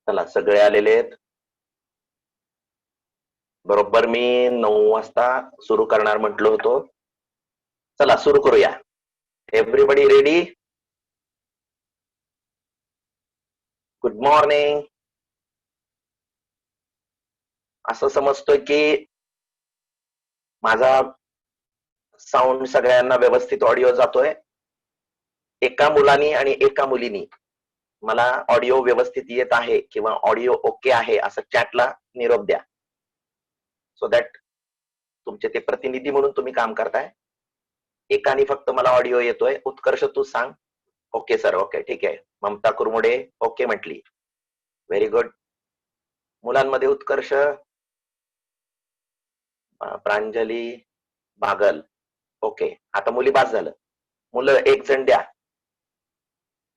चला सगळे आलेले आहेत. बरोबर मी 9 वाजता सुरू करणार म्हटलो होतो. चला सुरू करूया. Everybody ready? Good morning. असं समजतोय की माझा साऊंड सगळ्यांना व्यवस्थित ऑडिओ जातोय. एका मुलानी आणि एका मुलीनी मला ऑडिओ व्यवस्थित येत आहे किंवा ऑडिओ ओके आहे असं चॅटला निरोप द्या. सो दॅट तुमचे ते प्रतिनिधी म्हणून तुम्ही काम करताय. एकाने फक्त मला ऑडिओ येतोय. उत्कर्ष तू सांग. Okay sir. ओके ठीक आहे. ममता कुरमुडे ओके म्हटली. Very good. मुलांमध्ये उत्कर्ष, प्रांजली, बागल ओके. आता मुली बास झालं. मुलं एक जण द्या.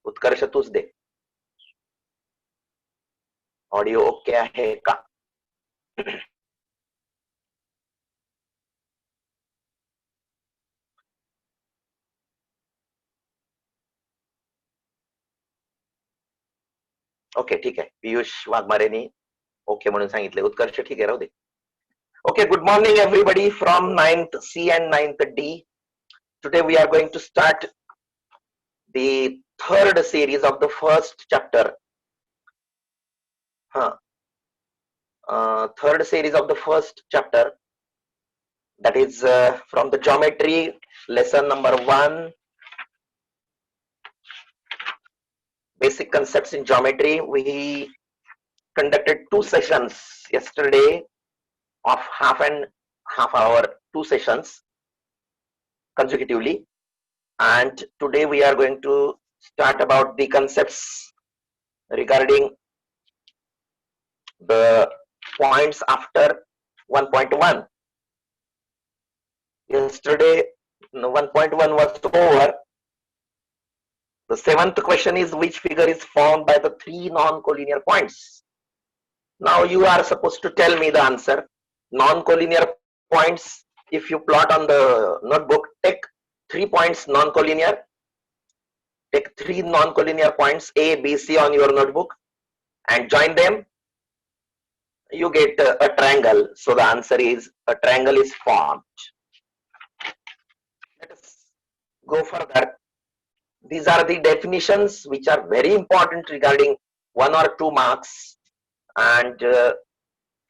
उत्कर्ष तूच दे. ऑडिओ ओके आहे का? ओके ठीक आहे. पियुष वाघमारेनी ओके म्हणून सांगितले. उत्कर्ष ठीक आहे, राहू दे. Okay, good morning everybody from 9th C and 9th D. Today we are going to start the third series of the first chapter. Third series of the first chapter, that is from the geometry lesson number 1, basic concepts in geometry. We conducted 2 sessions yesterday of half and half hour, 2 sessions consecutively, and today we are going to start about the concepts regarding the points after 1.1. yesterday 1.1 was over. The 7th question is, which figure is formed by the 3 non-collinear points? Now you are supposed to tell me the answer. Non-collinear points, if you plot on the notebook, take 3 points non-collinear. Take 3 non-collinear points A, B, C on your notebook and join them. You get a triangle. So the answer is a triangle is formed. Let us go further. These are the definitions which are very important regarding 1 or 2 marks. And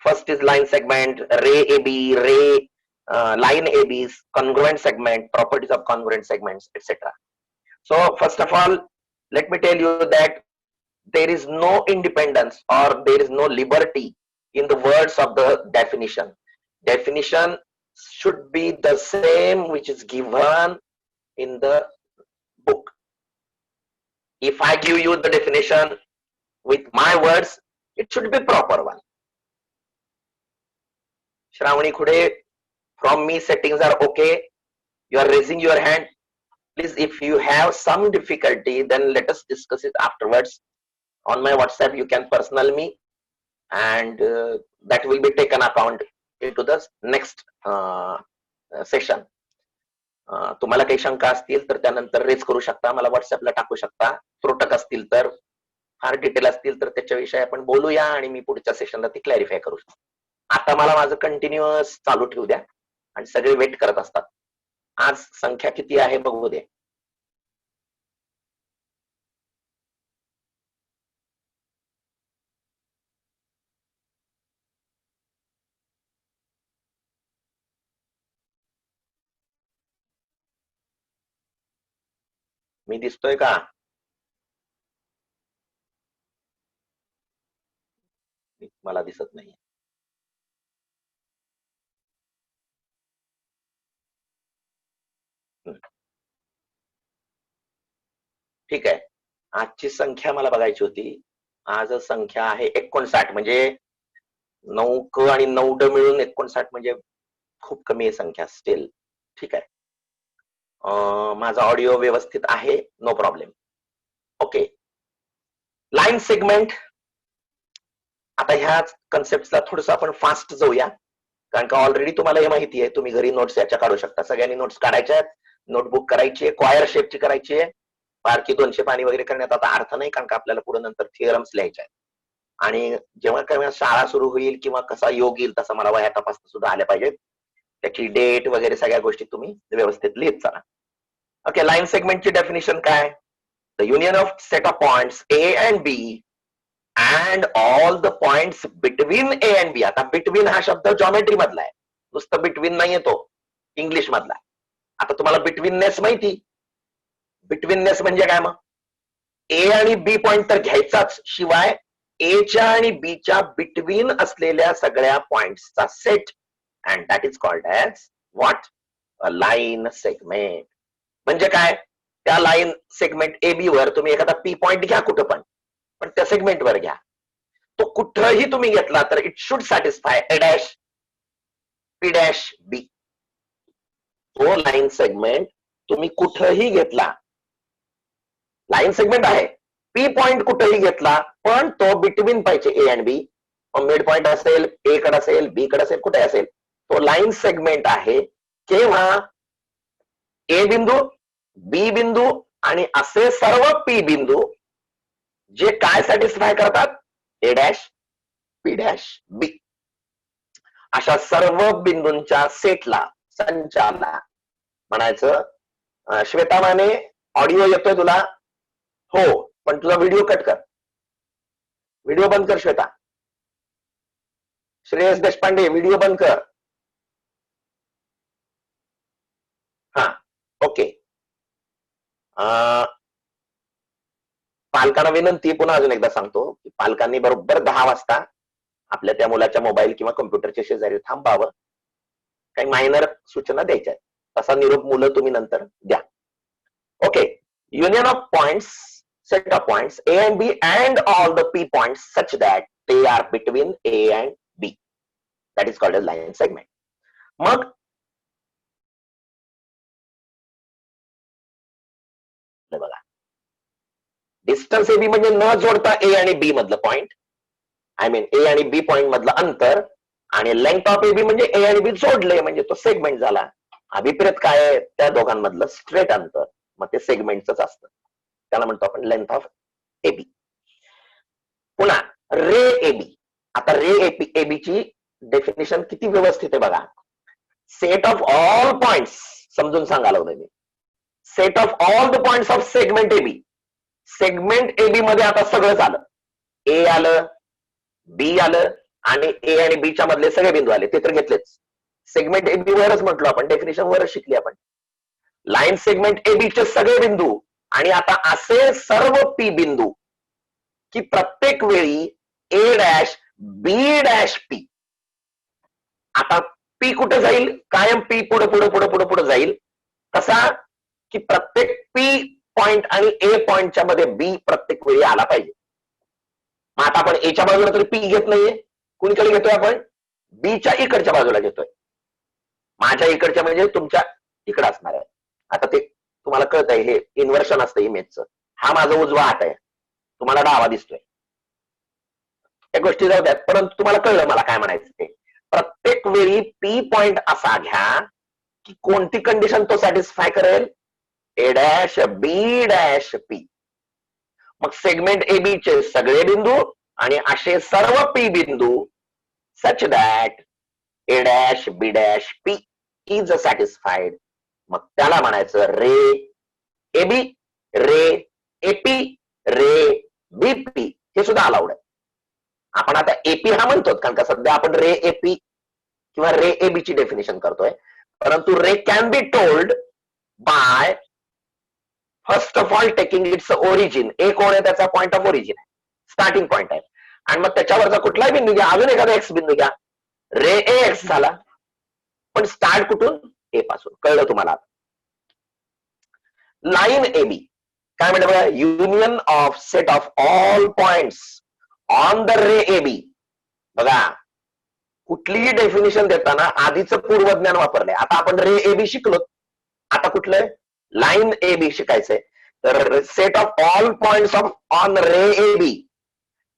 first is line segment, ray AB, ray line ABs, congruent segment, properties of congruent segments, etc. So first of all, let me tell you that there is no independence or there is no liberty in the words of the definition. Definition should be the same which is given in the book. If I give you the definition with my words, it should be proper one. Shravani Khude, from me settings are okay. You are raising your hand. Please, if you have some difficulty, then let us discuss it afterwards. On my WhatsApp, you can personal me, and that will be taken account into the next session. तुम्हाला काही शंका असतील तर त्यानंतर raise करू शकता, मला व्हॉट्सअपला टाकू शकता. त्रुटक असतील तर, फार डिटेल असतील तर त्याच्याविषयी आपण बोलूया आणि मी पुढच्या सेशनला ती क्लॅरिफाय करू शकतो. आता मला माझं कंटिन्युअस चालू ठेवू द्या आणि सगळे वेट करत असतात. आज संख्या किती आहे बघू दे. मी दिसतोय का? मला दिसत नाही. ठीक आहे. आजची संख्या मला बघायची होती. आज संख्या आहे 59. म्हणजे 9 आणि 9 मिळून 59 म्हणजे खूप कमी आहे संख्या स्टील. ठीक आहे. माझा ऑडिओ व्यवस्थित आहे, no problem. Okay. Line segment. आता ह्या कन्सेप्टला थोडस आपण फास्ट जाऊया, कारण का ऑलरेडी तुम्हाला हे माहिती आहे. तुम्ही घरी नोट्स याच्या काढू शकता. सगळ्यांनी नोट्स काढायच्या आहेत, नोटबुक करायची आहे, क्वायर शेपची करायची आहे. बारकी 200 पानी वगैरे करण्यात आता अर्थ नाही, कारण का आपल्याला पुढे नंतर थिअरम्स लिहायचे आहेत. आणि जेव्हा केव्हा शाळा सुरू होईल किंवा कसा योग येईल तसा मला वह्या तपासता सुद्धा आल्या पाहिजेत. त्याची डेट वगैरे सगळ्या गोष्टी तुम्ही व्यवस्थित लिहित चला. ओके, लाईन सेगमेंटची डेफिनेशन काय? The union of set of points A and B and all the points between A and B. आता बिटवीन हा शब्द जॉमेट्री मधला आहे, नुसतं बिटवीन नाही येतो, इंग्लिश मधला. आता तुम्हाला बिटवीननेस माहिती, बिटवीननेस म्हणजे काय? मग ए आणि बी पॉइंट तर घ्यायचाच, शिवाय एच्या आणि बीच्या बिटवीन असलेल्या सगळ्या पॉइंट्सचा set, and that is called as what? A line segment. म्हणजे काय? त्या लाईन सेगमेंट ए बी वर तुम्ही एखादा पी पॉइंट घ्या कुठं पण त्या सेगमेंट वर घ्या, तो कुठंही तुम्ही घेतला तर it should satisfy A dash P dash B. तो लाईन सेगमेंट तुम्ही कुठंही घेतला, लाईन सेगमेंट आहे, पी पॉइंट कुठेही घेतला पण तो बिटवीन पाहिजे A and B. Mid point असेल, ए कडे असेल, बी कडे असेल, कुठे असेल, तो लाईन सेगमेंट आहे. केव्हा? ए बिंदू, बी बिंदू आणि असे सर्व पी बिंदू जे काय सॅटिस्फाय करतात? ए डॅश पी डॅश बी. अशा सर्व बिंदूंच्या सेटला, संचाला म्हणायचं. श्वेता माने, ऑडिओ येतोय तुला? हो, पण तुझा व्हिडिओ कट कर, व्हिडिओ बंद कर श्वेता. श्रेयस देशपांडे, व्हिडिओ बंद कर. हा, ओके. पालकांना विनंती, पुन्हा अजून एकदा सांगतो की पालकांनी बरोबर 10 वाजता आपल्या त्या मुलाच्या मोबाईल किंवा कम्प्युटरच्या शेजारी थांबावं. काही मायनर सूचना द्यायच्या, तसा निरोप मुलं तुम्ही नंतर द्या. Okay, union of points, set of points A and B and all the P points such that they are between A and B. That is called as line segment. मग बघा, डिस्टन्स ए बी म्हणजे न जोडता ए आणि बी मधलं point, I mean ए आणि बी point मधलं अंतर, आणि लेंथ ऑफ ए बी म्हणजे ए आणि बी जोडले म्हणजे तो सेगमेंट झाला. अभिप्रेत काय आहे? त्या दोघांमधलं स्ट्रेट अंतर, मग ते सेगमेंटच असतं, त्याला म्हणतो आपण लेंथ ऑफ ए बी. पुन्हा रे ए बी. आता रे ए बी ची डेफिनेशन किती व्यवस्थित आहे बघा. सेट ऑफ ऑल पॉइंट्स, समजून सांगायला होतं मी, set of all the points of segment A B. Segment A B मध्ये आता सगळंच आलं, ए आलं, बी आलं आणि ए आणि बी च्या मधले सगळे बिंदू आले, ते तर घेतलेच. सेगमेंट ए बी वरच म्हटलो आपण, डेफिनेशन वरच शिकली आपण. लाईन सेगमेंट ए बी चे सगळे बिंदू आणि आता असे सर्व पी बिंदू की प्रत्येक वेळी A dash B dash P. आता पी कुठे जाईल? कायम पी पुढे पुढे पुढे पुढे पुढे जाईल. कसा? की प्रत्येक पी पॉइंट आणि ए पॉइंटच्या मध्ये बी प्रत्येक वेळी आला पाहिजे. मग आता आपण एच्या बाजूला तरी पी घेत नाहीये, कुणीकडे घेतोय आपण? बीच्या इकडच्या बाजूला घेतोय. माझ्या इकडच्या म्हणजे तुमच्या इकडे असणार आहे. आता ते तुम्हाला कळत आहे, हे इन्व्हर्शन असतं इमेजचं. हा माझा उजवा हात आहे, तुम्हाला डावा दिसतोय. त्या गोष्टी जाऊ द्यात, परंतु तुम्हाला कळलं मला काय म्हणायचं ते. प्रत्येक वेळी पी पॉइंट असा घ्या की कोणती कंडिशन तो सॅटिस्फाय करेल? A dash B dash P. मग सेगमेंट ए बी चे सगळे बिंदू आणि असे सर्व पी बिंदू such that A dash B dash P is satisfied. मग त्याला म्हणायचं रे A B, ray A P, ray B P. हे सुद्धा अलाउड आहे. आपण आता एपी हा म्हणतो, कारण का सध्या आपण रे एपी किंवा रे ए बी ची डेफिनेशन करतोय, परंतु ray can be told by first of all taking its origin. A कोण आहे? त्याचा पॉइंट ऑफ ओरिजिन आहे, स्टार्टिंग पॉइंट आहे, आणि मग त्याच्यावरचा कुठलाही बिंदू घ्या, अजून एखादा एक्स बिंदू घ्या, रे ए एक्स झाला. पण स्टार्ट कुठून? ए पासून. कळलं तुम्हाला? लाईन ए बी काय म्हणते बघा, union of set of all points on the ray A B. बघा, कुठलीही डेफिनेशन देताना आधीचं पूर्वज्ञान वापरलंय. आता आपण रे ए बी शिकलो, आता कुठलंय? लाईन ए बी शिकायचंय. तर set of all points of on ray A B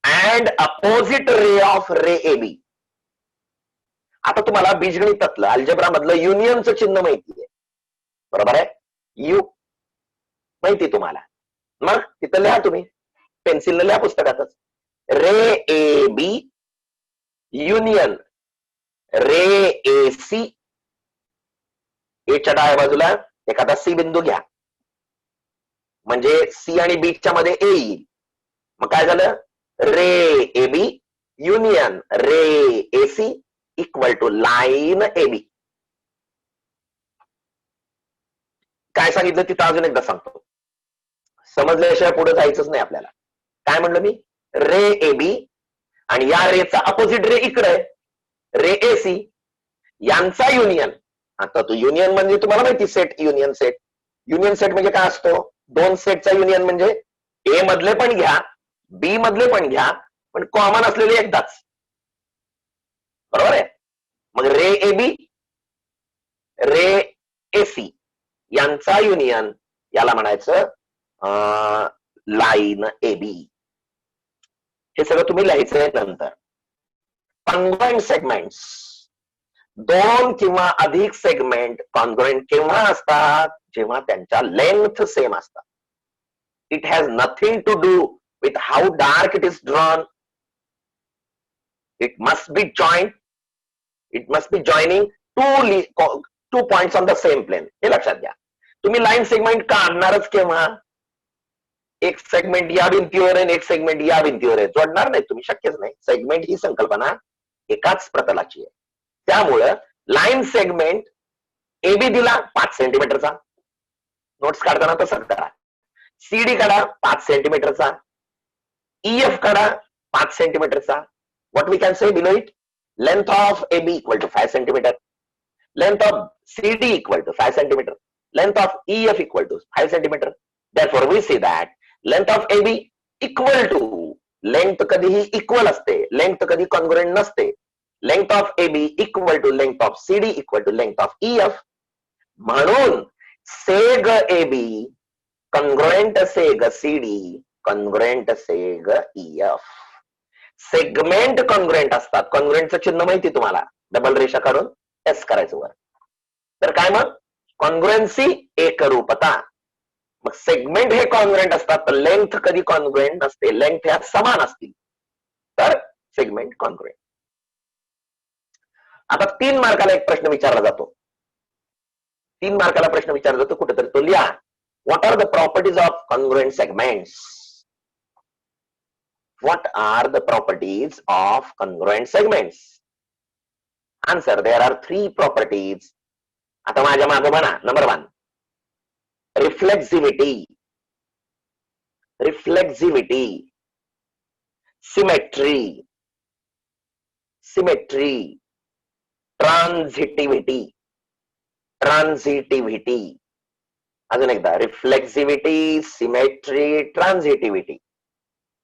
and opposite ray of ray A B. आता तुम्हाला बीजगणितातलं अल्जेब्रा मधलं युनियनचं चिन्ह माहिती आहे, बरोबर आहे? यू माहिती तुम्हाला. मग तिथं लिहा, तुम्ही पेन्सिलने लिहा पुस्तकातच. रे A B union ray A C, एच्या डाव्या बाजूला एखादा सी बिंदू घ्या, म्हणजे सी आणि बी च्या मध्ये ए येईल. मग काय झालं, ray A B union ray A C equal to line A B. काय सांगितलं तिथं अजून एकदा सांगतो, समजल्याशिवाय पुढे जायचंच नाही आपल्याला. काय म्हणलं मी, रे ए बी आणि या रेचा अपोजिट रे इकडे आहे, रे ए सी, यांचा युनियन. आता तो युनियन म्हणजे तुम्हाला माहिती, set union set. Union set म्हणजे काय असतो, दोन सेटचा युनियन म्हणजे ए मधले पण घ्या बी मधले पण घ्या, पण कॉमन असलेले एकदाच, बरोबर आहे. मग रे A B ray A C यांचा युनियन, याला म्हणायचं लाईन ए बी. हे सगळं तुम्ही लिहायचंय नंतर. कॉन्ग्रुएंट सेगमेंट्स, दोन किंवा अधिक सेगमेंट कॉन्ग्रुएंट केव्हा असतात, जेव्हा त्यांच्या लेंथ सेम असतात. It has nothing to do with how dark it is drawn. It must be joint, it must be joining two points on the same plane. हे लक्षात घ्या. तुम्ही लाईन सेगमेंट काढणारच केव्हा, एक सेगमेंट या भिंतीवर आहे एक सेगमेंट या भिंतीवर आहे, जोडणार नाही तुम्ही, शक्यच नाही. सेगमेंट ही संकल्पना एकाच प्रतलाची आहे. त्यामुळं लाईन सेगमेंट एबी दिला 5 सेंटीमीटरचा, नोट्स काढताना तसं करा. सीडी काढा 5 सेंटीमीटरचा, ईएफ काढा 5 सेंटीमीटरचा. What we can say below it, length of AB equal to 5 centimetre, length of CD equal to 5 centimetre, length of EF equal to 5 centimetre. Therefore we say that length of AB equal to, length कधीही equal असते, length कधी congruent नसते. Length of AB equal to length of CD equal to length of EF. म्हणून seg AB congruent seg CD congruent सेग EF. Segment congruent असतात. कॉन्ग्रुएंटचं चिन्ह माहिती तुम्हाला, double रेषा काढून एस करायचं वर. तर काय मग, कॉन्ग्रुएन्सी एकरूपता. मग सेगमेंट हे कॉन्ग्रुएंट असतात, तर लेंथ कधी कॉन्ग्रुएंट नसते, लेंथ ह्या समान असतील तर सेगमेंट कॉन्ग्रुएंट. आता 3 मार्काला एक प्रश्न विचारला जातो, 3 मार्काला प्रश्न विचारला जातो, कुठेतरी तो लिहा. What are the properties of congruent segments. What are the properties of congruent segments. Answer, there are 3 properties. आता माझ्या मागे म्हणा. Number 1, reflexivity, reflexivity, symmetry, symmetry, transitivity, transitivity. अजून एकदा, reflexivity, symmetry, transitivity.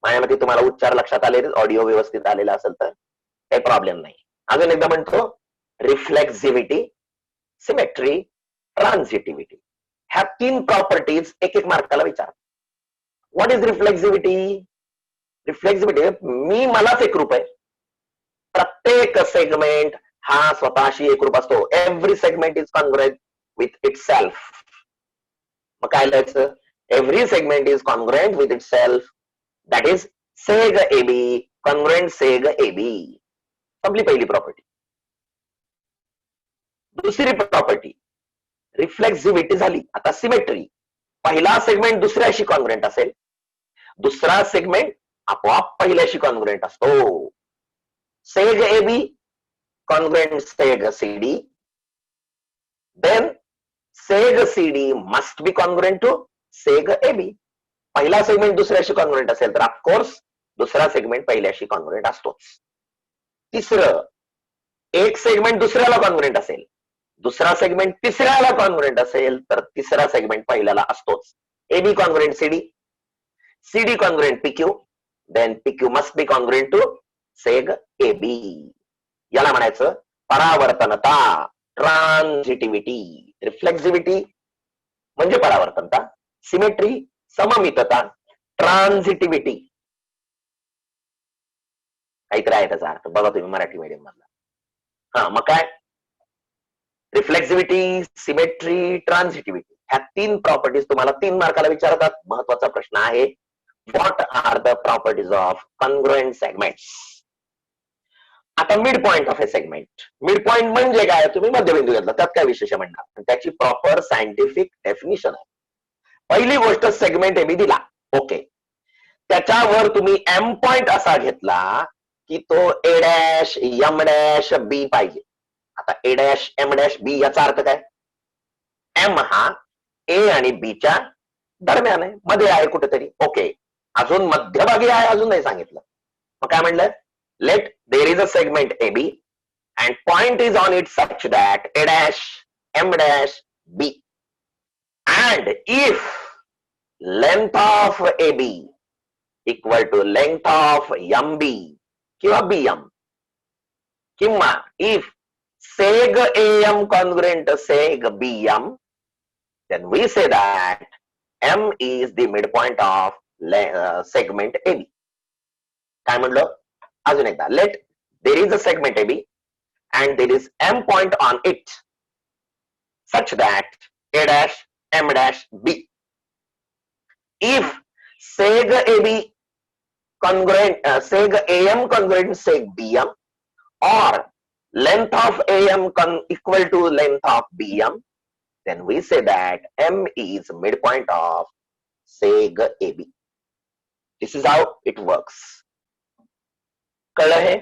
माझ्यामध्ये तुम्हाला उच्चार लक्षात आले, ऑडिओ व्यवस्थित आलेला असेल तर काही प्रॉब्लेम नाही. अजून एकदा म्हणतो, reflexivity, symmetry, transitivity. ह्या 3 प्रॉपर्टीज एक एक मार्काला विचार. What is reflexivity. रिफ्लेक्सिव्हिटी, मी मलाच एकरूप आहे. प्रत्येक सेगमेंट हा स्वतःशी एकरूप असतो. Every segment is congruent with itself. मग काय लिहायचं, every segment is congruent with itself, that is seg AB congruent seg AB. संपली पहिली प्रॉपर्टी. दुसरी प्रॉपर्टी, रिफ्लेक्सिव्हिटी झाली. आता सिमेट्री, पहिला सेगमेंट दुसऱ्याशी कॉन्ग्रुएंट असेल, दुसरा सेगमेंट आपोआप पहिल्याशी कॉन्ग्रुएंट असतो. Seg AB congruent seg CD, then seg CD must be congruent to seg AB. पहिला सेगमेंट दुसऱ्याशी कॉन्ग्रुएंट असेल तर ऑफकोर्स दुसरा सेगमेंट पहिल्याशी कॉन्ग्रुएंट असतोच. तिसरं, एक सेगमेंट दुसऱ्याला कॉन्ग्रुएंट असेल, दुसरा सेगमेंट तिसऱ्याला कॉन्ग्रुएंट असेल तर तिसरा सेगमेंट पहिल्याला असतोच. AB congruent CD, CD congruent PQ, then PQ must be congruent to seg AB. याला म्हणायचं परावर्तनता, ट्रान्झिटिव्हिटी. रिफ्लेक्सिव्हिटी म्हणजे परावर्तनता, सिमेट्री सममितता, ट्रान्झिटिव्हिटी काहीतरी आहे त्याचा अर्थ, बघा तुम्ही मराठी मीडियम मधला. हा, मग काय, रिफ्लेक्सिव्हिटी, सिमेट्री, ट्रान्झिटिव्हिटी, ह्या 3 प्रॉपर्टीज तुम्हाला 3 मार्काला विचारतात. महत्वाचा प्रश्न आहे, what are the properties of congruent segments. आता mid point of a segment. Mid point म्हणजे काय? तुम्ही मध्यबिंदू घेतला, त्यात काय विशेष म्हणणार, त्याची प्रॉपर सायंटिफिक डेफिनिशन आहे. पहिली गोष्ट, सेगमेंट एबी दिला, ओके. त्याच्यावर तुम्ही एम पॉइंट असा घेतला की तो ए डॅश एम डॅश बी पाहिजे. आता ए डॅश एम डॅश बी याचा अर्थ काय? एम हा ए आणि बी च्या दरम्यान आहे, मध्ये आहे कुठेतरी, ओके. अजून मध्यभागी आहे, अजून नाही सांगितलं. मग काय म्हणलं? Let there is a segment A B and point is on it such that A dash M dash B and if length of A B equal to length of M B किंवा B M, किंवा if seg am congruent seg bm, then we say that m is the midpoint of segment AB. काय म्हणलं? अजून एकदा, let there is a segment AB and there is m point on it such that a dash m dash b. If seg AB congruent seg am congruent seg bm or length of AM equal to length of BM, then we say that M is midpoint of seg AB. This is how it works. कळलं हे?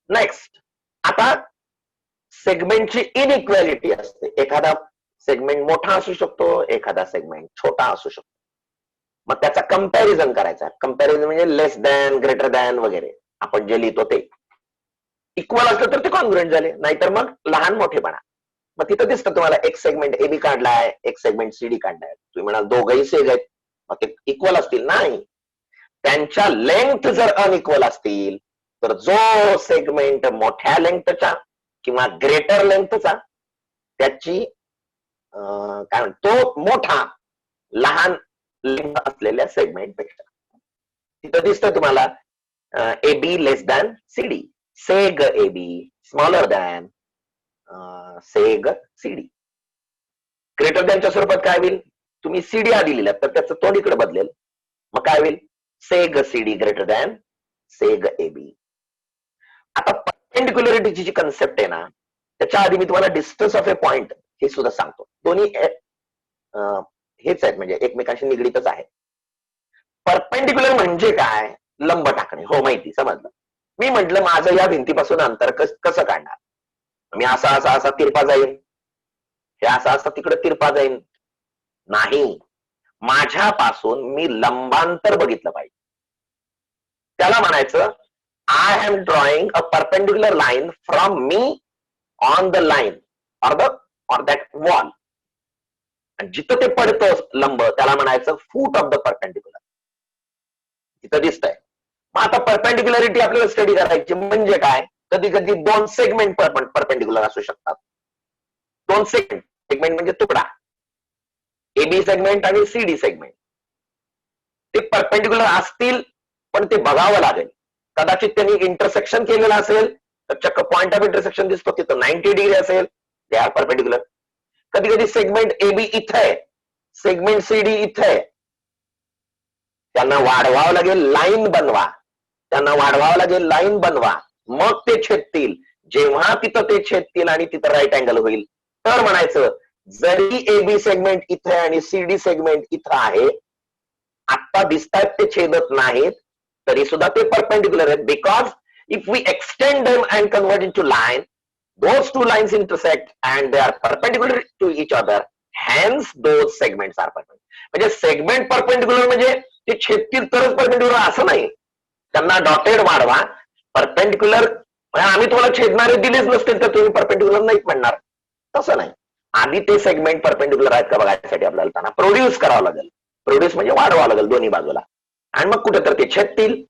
Next, आता सेगमेंटची inequality असते. एखादा segment मोठा असू शकतो, एखादा segment छोटा असू शकतो. मग त्याचा कंपॅरिझन करायचा. कंपॅरिझन म्हणजे लेस दॅन, ग्रेटर दॅन वगैरे आपण जे लिहितो ते. इक्वल असलं तर ते कॉन्ग्रुएंट झाले, नाहीतर मग लहान मोठेपणा. मग तिथं दिसतं तुम्हाला एक सेगमेंट एबी काढलाय, एक सेगमेंट सीडी काढलाय. तुम्ही म्हणाल दोघही सेग आहेत, मग ते इक्वल असतील. नाही, त्यांच्या लेंथ जर अनइक्वल असतील तर जो सेगमेंट मोठ्या लेंथचा किंवा ग्रेटर लेंथचा त्याची काय म्हणतो मोठा लहान लेंथ असलेल्या सेगमेंट पेक्षा. तिथं दिसतं तुम्हाला AB less than CD, seg AB smaller than seg CD. Greater दॅनच्या स्वरूपात काय होईल? तुम्ही सीडी आधी लिहिलं तर त्याचं तोंड इकडे बदलेल. मग काय होईल? seg CD greater than seg AB. आता परपेंडिक्युलरिटीची जी कन्सेप्ट आहे ना, त्याच्या आधी मी तुम्हाला डिस्टन्स ऑफ ए पॉइंट हे सुद्धा सांगतो. दोन्ही हेच आहेत, म्हणजे एकमेकांशी निगडीतच आहे. परपेंडिक्युलर म्हणजे काय? लंब टाकणे. हो, माहिती, समजलं. मी म्हंटल माझं या भिंतीपासून अंतर कसं काढणार? मी असा असा असा तिरपा जाईन, हे असा असा तिकडे तिरपा जाईन? नाही, माझ्यापासून मी लंबांतर बघितलं पाहिजे. त्याला म्हणायचं I am drawing a perpendicular line from me on the line or that wall. जिथं ते पडतं लंब त्याला म्हणायचं फूट ऑफ द परपेंडिक्युलर. तिथं दिसतंय. मग आता परपेंडिक्युलरिटी आपल्याला स्टडी करायची म्हणजे काय? कधी कधी दोन सेगमेंट परपेंडिक्युलर असू शकतात. दोन सेगमेंट म्हणजे तुकडा, एबी सेगमेंट आणि सीडी सेगमेंट. ते परपेंडिक्युलर असतील, पण ते बघावं लागेल. कदाचित त्यांनी इंटरसेक्शन केलेलं असेल तर चक्क पॉइंट ऑफ इंटरसेक्शन दिसतो, तिथं 90 डिग्री असेल, दे आर परपेंडिक्युलर. कधी कधी सेगमेंट एबी इथं आहे, सेगमेंट सीडी इथं आहे, त्यांना वाढवावं लागेल, लाईन बनवा. त्यांना वाढवावं लागेल, लाईन बनवा, मग ते छेदतील. जेव्हा तिथं ते छेदतील आणि तिथं राईट अँगल होईल तर म्हणायचं जरी एबी सेगमेंट इथे आणि सीडी सेगमेंट इथं आहे, आता दिसतात ते छेदत नाहीत, तरी सुद्धा ते परपेंडिक्युलर आहेत. Because if we extend them and convert into line, those two lines intersect and they are perpendicular to each other, hence those segments are perpendicular. म्हणजे सेगमेंट परपेंडिक्युलर म्हणजे ते छेदतील तरच परपेंडिक्युलर असं नाही. त्यांना डॉटेड वाढवा. परपेंडिक्युलर आम्ही तुम्हाला छेदणारे दिलेच नसतील तर तुम्ही परपेंडिक्युलर नाहीच म्हणणार, तसं नाही. आधी ते सेगमेंट परपेंडिक्युलर आहेत का बघायसाठी आपल्याला त्यांना प्रोड्यूस करावं लागेल. प्रोड्यूस म्हणजे वाढवावं लागेल दोन्ही बाजूला, आणि मग कुठे तर ते छेदतील,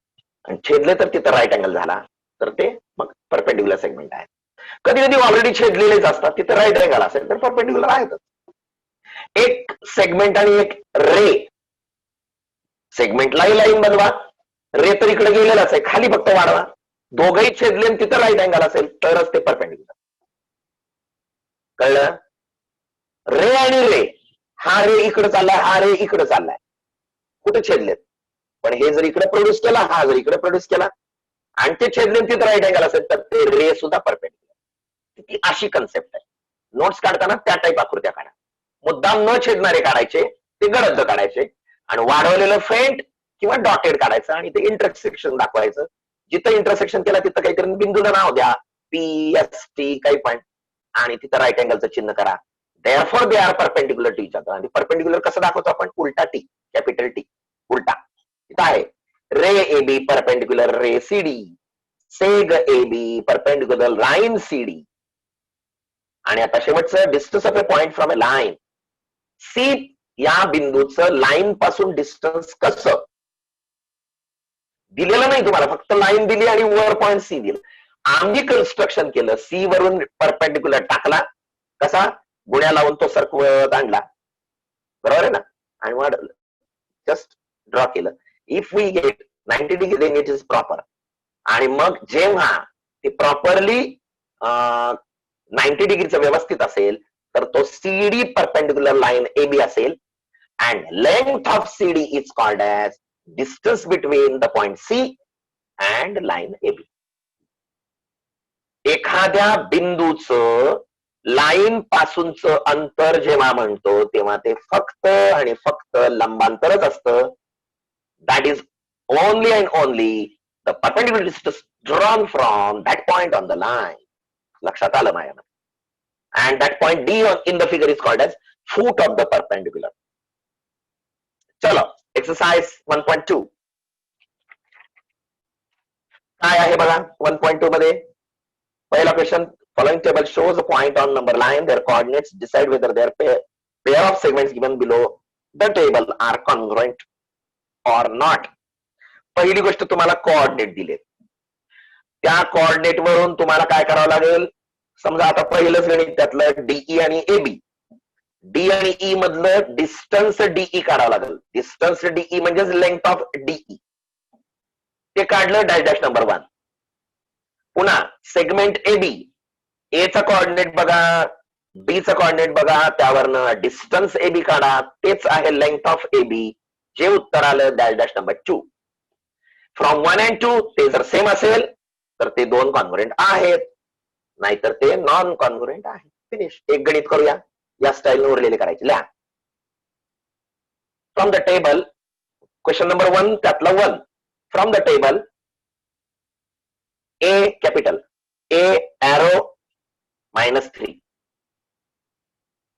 आणि छेदले तर तिथं राईट अँगल झाला तर ते मग परपेंडिक्युलर सेगमेंट आहे. कधी कधी ऑलरेडी छेदलेलेच असतात, तिथे राईट अँगल असेल तर परपेंडिक्युलर आहेतच. एक सेगमेंट आणि एक रे. सेगमेंटलाही लाईन बनवा, रे तर इकडे गेलेलाच आहे, खाली फक्त वाढवा. दोघही छेदले तिथं राईट अँगल असेल तरच ते परपेंडिक्युलर. कळलं? रे आणि रे, हा रे इकडे चाललाय, हा रे इकडे चाललाय, कुठे छेदलेत? पण हे जर इकडे प्रोड्यूस केला, हा जर इकडे प्रोड्यूस केला आणि ते छेदले तिथे राईट अँगल असेल तर ते रे सुद्धा परपेंडिक्युलर. ती अशी कन्सेप्ट आहे. नोट्स काढताना त्या टाईप आकृत्या काढा. मुद्दाम न छेदणारे काढायचे, ते गडद काढायचे आणि वाढवलेलं फेंट किंवा डॉटेड काढायचं आणि ते इंटरसेक्शन दाखवायचं. जिथं इंटरसेक्शन केलं तिथं काहीतरी बिंदूचं नाव द्या, पी एस टी काही पण, आणि तिथं राईट अँगलचं चिन्ह करा. Therefore they are perpendicular to each other. आणि परपेंडिक्युलर कसं दाखवतो आपण? उलटा टी, कॅपिटल टी, उलटा. तिथं आहे ray A B perpendicular ray C D, seg A B perpendicular line C D. आणि आता शेवटचं distance of a point from a line. C या बिंदूचं लाईन पासून डिस्टन्स कसं दिलेलं नाही तुम्हाला, फक्त लाईन दिली आणि वर पॉइंट सी दिलं. आम्ही कन्स्ट्रक्शन केलं, सी वरून परपेंडिक्युलर टाकला, कसा? गुण्या लावून तो सरकवत आणला, बरोबर आहे ना, आणि वाढवलं, जस्ट ड्रॉ केलं. If we get 90 degree then it is proper. आणि मग जेव्हा ते प्रॉपरली 90 डिग्रीचं व्यवस्थित असेल तर तो CD perpendicular line A B असेल. And length of CD is called as distance between the point C and line A B. एखाद्या बिंदूचं लाईन पासूनचं अंतर जेव्हा म्हणतो तेव्हा ते फक्त आणि फक्त लंबांतरच असतं. That is only and only the perpendicular distance drawn from that point on the line. लक्षात आलं माझ्या? And that point D in the figure is called as foot of the perpendicular. चलो exercise 1.2 काय आहे बघा. 1.2 मध्ये पहिला question, following table shows a point on number line, their coordinates, decide whether their pair of segments given below the table are congruent or not. पहिली गोष्ट, तुम्हाला coordinate दिले, त्या कोऑर्डिनेट वरून तुम्हाला काय करावं लागेल? समजा आता पहिलंच गणित त्यातलं डीई आणि एबी, डी आणि ई मधलं डिस्टन्स डीई काढावं लागेल. डिस्टन्स डीई म्हणजेच लेंथ ऑफ डीई, ते काढलं डॅश डॅश नंबर 1. पुन्हा सेगमेंट एबी, ए चा कोऑर्डिनेट बघा, बी चा कोऑर्डिनेट बघा, त्यावरनं डिस्टन्स एबी काढा, तेच आहे लेंथ ऑफ एबी. जे उत्तर आलं dash dash number 2. From 1 and 2 ते जर सेम असेल तर ते दोन कॉन्ग्रुएंट आहेत, नाहीतर ते नॉन कॉन्ग्रुएंट आहे. फिनिश. एक गणित करूया, या स्टाईल उरलेले करायचे. लिहा from the table, question number 1 त्यातला 1. From the table, A capital, A arrow -3,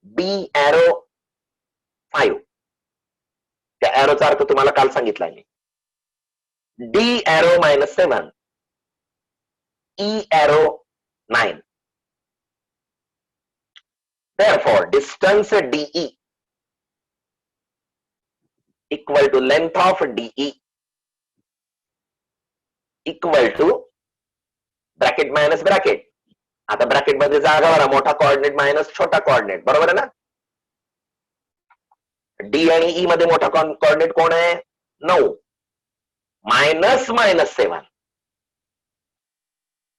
B arrow 5, त्या एरोचा अर्थ तुम्हाला काल सांगितला मी. D arrow -7, E arrow 9. Therefore, distance DE equal to length of DE equal to bracket minus bracket. आता bracket मध्ये जागा भरा, मोठा कोऑर्डिनेट मायनस छोटा कोऑर्डिनेट, बरोबर आहे ना? डी आणि ई मध्ये मोठा कोऑर्डिनेट कोण आहे? 9 -7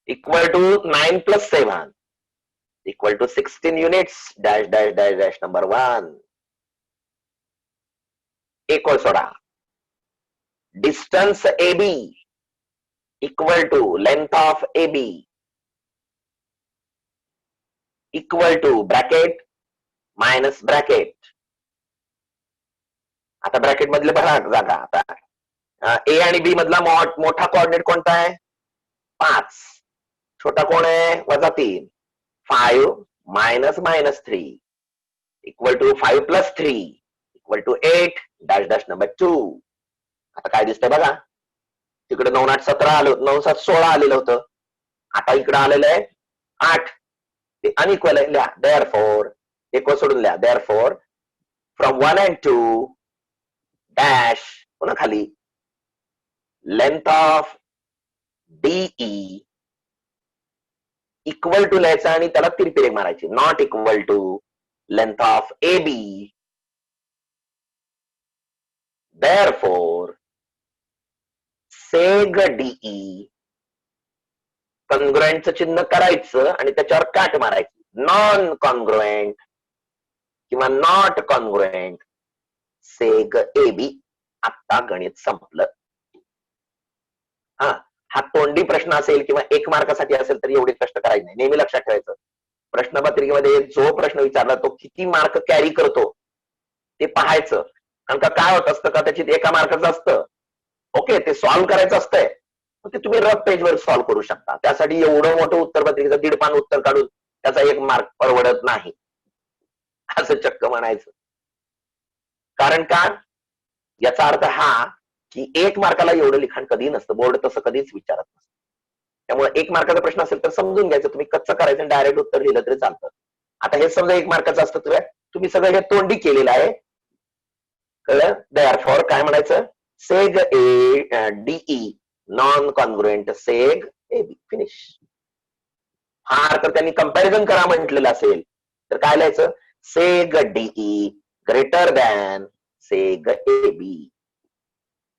equal to 9 plus 7 equal to 16 units dash dash dash dash number 1. एक और सोडा. Distance AB equal to length of AB equal to bracket minus bracket. आता ब्रॅकेट मधले बघा जागा. आता ए आणि बी मधला मोठा कोऑर्डिनेट कोणता आहे? 5. छोटा कोण आहे? -3. 5 - -3 equal to 5 plus 3 equal to 8 dash dash number 2. आता काय दिसतंय बघा, तिकडे 9 8 17 आलं, 9 7 16 आलेलं होतं, आता इकडे आलेलं आहे 8. ते अनइक्वल आहे. लिहा therefore, एक सोडून लिहा therefore from 1 and 2 dash, पुन्हा खाली length of DE equal to लिहायचं आणि त्याला तिरपी मारायची, not equal to length of A B. Therefore seg DE, कॉन्ग्रुएंटचं चिन्ह करायचं आणि त्याच्यावर काट मारायची. नॉन कॉन्ग्रुएंट किंवा not congruent seg A B. आता गणित संपलं. तोंडी प्रश्न असेल किंवा 1 मार्कासाठी असेल तर एवढे कष्ट करायचे नाही. नेहमी लक्षात ठेवायचं, प्रश्नपत्रिकेमध्ये जो प्रश्न विचारला तो किती मार्क कॅरी करतो ते पाहायचं. कारण का काय होत असतं का, त्याच्यात 1 मार्काचं असतं, ओके, ते सॉल्व्ह करायचं असतंय, ते तुम्ही रफ पेजवर सॉल्व्ह करू शकता. त्यासाठी एवढं मोठं उत्तरपत्रिकेचं 1.5 पान उत्तर काढून त्याचा 1 मार्क परवडत नाही, असं चक्क म्हणायचं. कारण का, याचा अर्थ हा की 1 मार्काला एवढं लिखाण कधी नसतं, बोर्ड तसं कधीच विचारत नसतं. त्यामुळे 1 मार्काचा प्रश्न असेल तर समजून घ्यायचं, तुम्ही कच्चं करायचं डायरेक्ट उत्तर लिहिलं तरी चालतं. आता हे समजा 1 मार्काचं असतं तर तुम्ही सगळं हे तोंडी केलेलं आहे, कळलं? देअरफॉर काय म्हणायचं, seg A DE non congruent seg A B, finish. हा तर त्यांनी कंपॅरिझन करा म्हटलेलं असेल तर काय लिहायचं, seg DE greater than seg A B,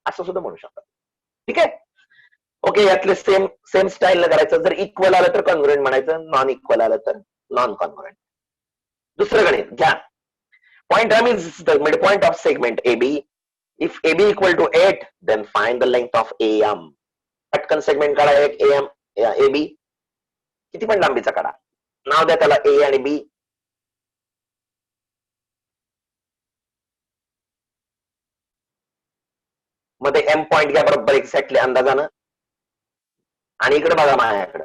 असं सुद्धा म्हणू शकतात. ठीक आहे, ओके. यातले सेम सेम स्टाईल न करायचं. जर इक्वल आलं तर कॉन्ग्रुएंट म्हणायचं, नॉन इक्वल आलं तर नॉन कॉन्ग्रुएंट. दुसरं गणित घ्या. Point M is the midpoint of segment AB. If AB equal to 8, then find the length of AM. पटकन सेगमेंट काढा एक AM AB, किती पण लांबीचा काढा, नाव द्या त्याला A आणि B. मध्ये M पॉइंट घ्या बरोबर एक्झॅक्टली अंदाजानं, आणि इकडे बघा माझ्याकडे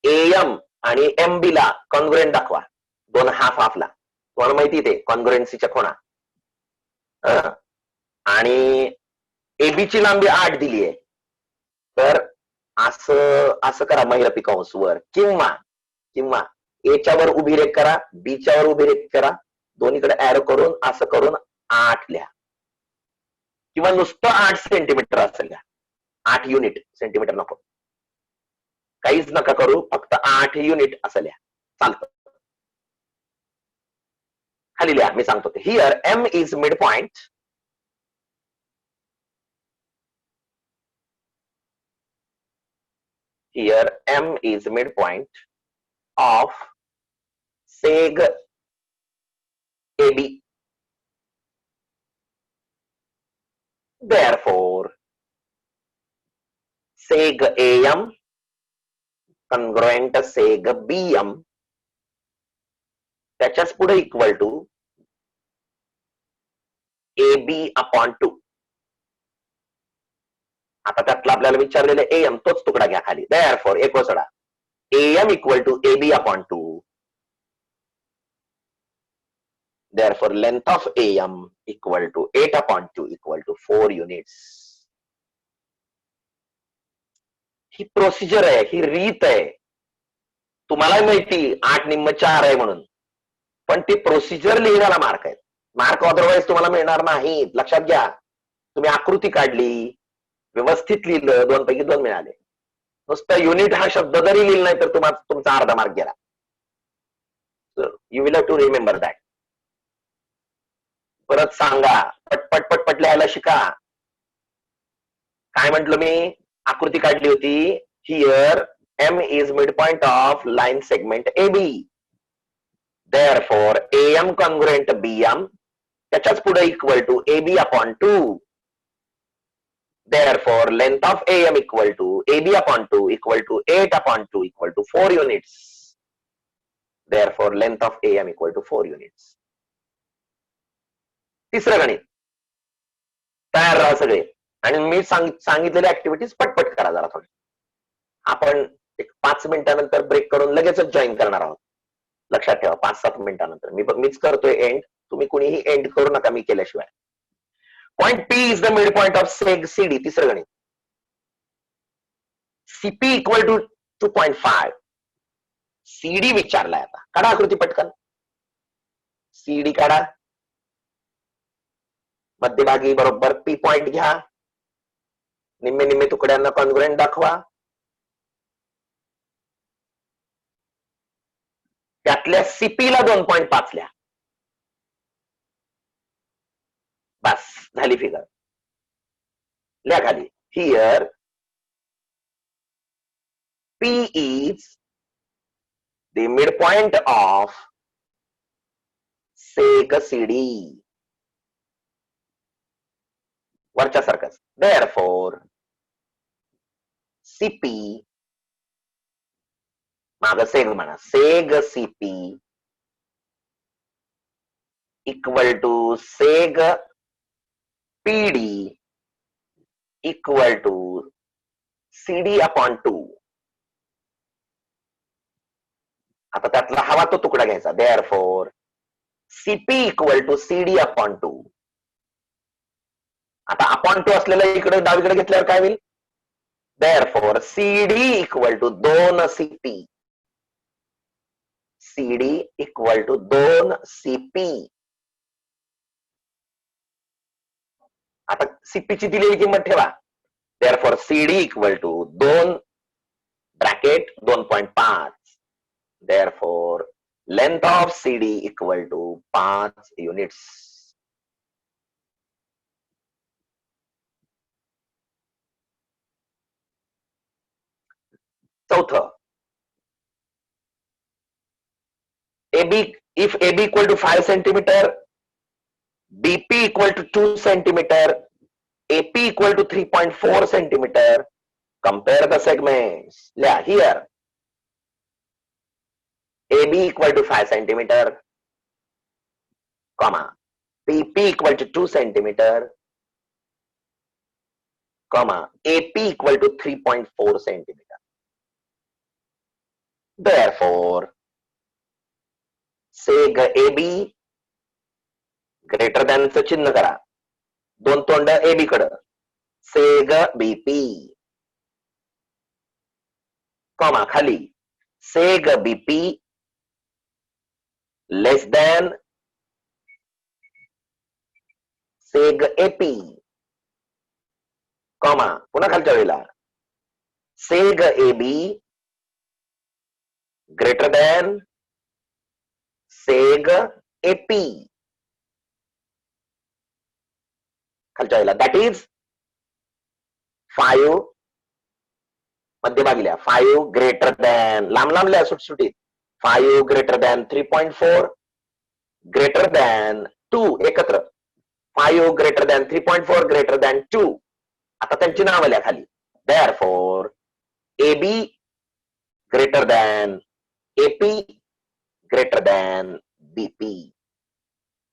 AM आणि MB ला कॉन्ग्रुएंट दाखवा, दोन हाफ हाफला. तुम्हाला माहिती ते कॉन्ग्रुएन्सीच्या खुणा. आणि AB ची लांबी 8 दिली आहे, तर असं असं करा महिरपी कंसवर, किंवा किंवा एच्या वर उभी रेख करा, बीच्या वर उभी रेख करा, दोन्हीकडे ऍरो करून असं करून 8 लिहा, किंवा नुसतं 8 सेंटीमीटर असेल घ्या, 8 युनिट, सेंटीमीटर नको, काहीच नका करू, फक्त 8 युनिट असं लिहा, चालतं. खाली लिहा, मी सांगतो ते. Here M is mid point. Here M is midpoint of seg AB. Therefore, seg AM congruent seg BM त्याच्याच पुढे इक्वल टू AB अपॉन 2. आता त्यातला आपल्याला विचारलेले AM तोच तुकडा घ्या खाली. Therefore, एक सोडा, AM equal to AB upon 2. Therefore, length of AM equal to 8 upon 2 equal to 4 units. He procedure आहे, ही रीत आहे. तुम्हाला माहिती 8 निम्म 4 आहे म्हणून, पण ती प्रोसिजर लिहिण्याला मार्क आहेत. मार्क अदरवाईज तुम्हाला मिळणार नाही, लक्षात घ्या. तुम्ही आकृती काढली, व्यवस्थित लिहिलं, 2 पैकी 2 मिळाले. नुसतं युनिट हा शब्द जरी लिहिला नाही तर तुमचा अर्धा मार्क गेला. You will have to remember that. परत सांगा, पटपट पटपट लिहायला शिका. काय म्हंटल मी, आकृती काढली होती. Here M is midpoint of line segment AB. Therefore, AM congruent BM त्याच्याच पुढे equal to AB upon 2. Therefore, length of AM equal to AB upon 2 equal to 8 upon 2 equal to 4 units. Therefore, length of AM equal to 4 units. तिसरं गणित, तयार राहा सगळे, आणि मी सांगितलेल्या activities पटपट करा जरा थोडे. आपण एक 5 मिनिटानंतर ब्रेक करून लगेचच जॉईन करणार आहोत. लक्षात ठेवा, 5-7 मिनिटानंतर. मीच करतोय एंड, तुम्ही कुणीही एंड करू नका मी केल्याशिवाय. Point P is the mid point of सेग CD. तिसरं गणित, CP इक्वल टू 2.5. CD विचारलाय. आता काढा आकृती पटकन, CD काढा. मध्यभागी बरोबर P पॉइंट घ्या, निम्मे निम्मे तुकड्यांना कॉन्ग्रुएंट दाखवा. त्यातल्या CP ला 2.5 लिहा. बस झाली फिगर. लिहा खाली, here P is the midpoint of seg CD. वरच्या सारखंच. Therefore, सीपी, माग सेग म्हणा, seg CP equal to seg PD equal to CD upon 2. आता त्यातला हवा तो तुकडा घ्यायचा. Therefore CP equal to CD upon 2. आता अपॉन 2 असलेलं इकडे डावीकडे घेतल्यावर काय होईल? Therefore CD equal to 2 CP. CD equal to 2 CP. आता सीपी ची दिलेली किंमत ठेवा. Therefore CD equal to 2 bracket 2.5. Therefore, length of CD equal to 5 units. चौथं, AB, if AB equal to 5 centimeter, BP equal to 2 centimeter, AP equal to 3.4 centimeter, compare the segments. Yeah, here. AB equal to 5 centimeter, comma, BP equal to 2 centimeter, comma, AP equal to 3.4 centimeter. Therefore, seg AB greater than च चिन्ह करा. 2 तोंड AB कडं. seg BP, comma, खाली seg BP less than seg AP, comma, पुन्हा खालच्या वेळेला seg AB greater than seg AP, खालच्या वेळेला that is 5 मध्यभागी लिहा. 5 greater than, लांब लांब लिहा सुटसुटीत. 5 greater than 3.4 greater than 2 एकत्र. 5 greater than 3.4 greater than 2. आता त्यांची नावं लिहा खाली. Therefore, AB greater than AP greater than BP.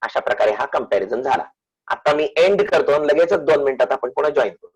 अशा प्रकारे हा कंपॅरिझन झाला. आता मी एंड करतो आणि लगेचच 2 मिनिटात आपण पुन्हा जॉईन करू.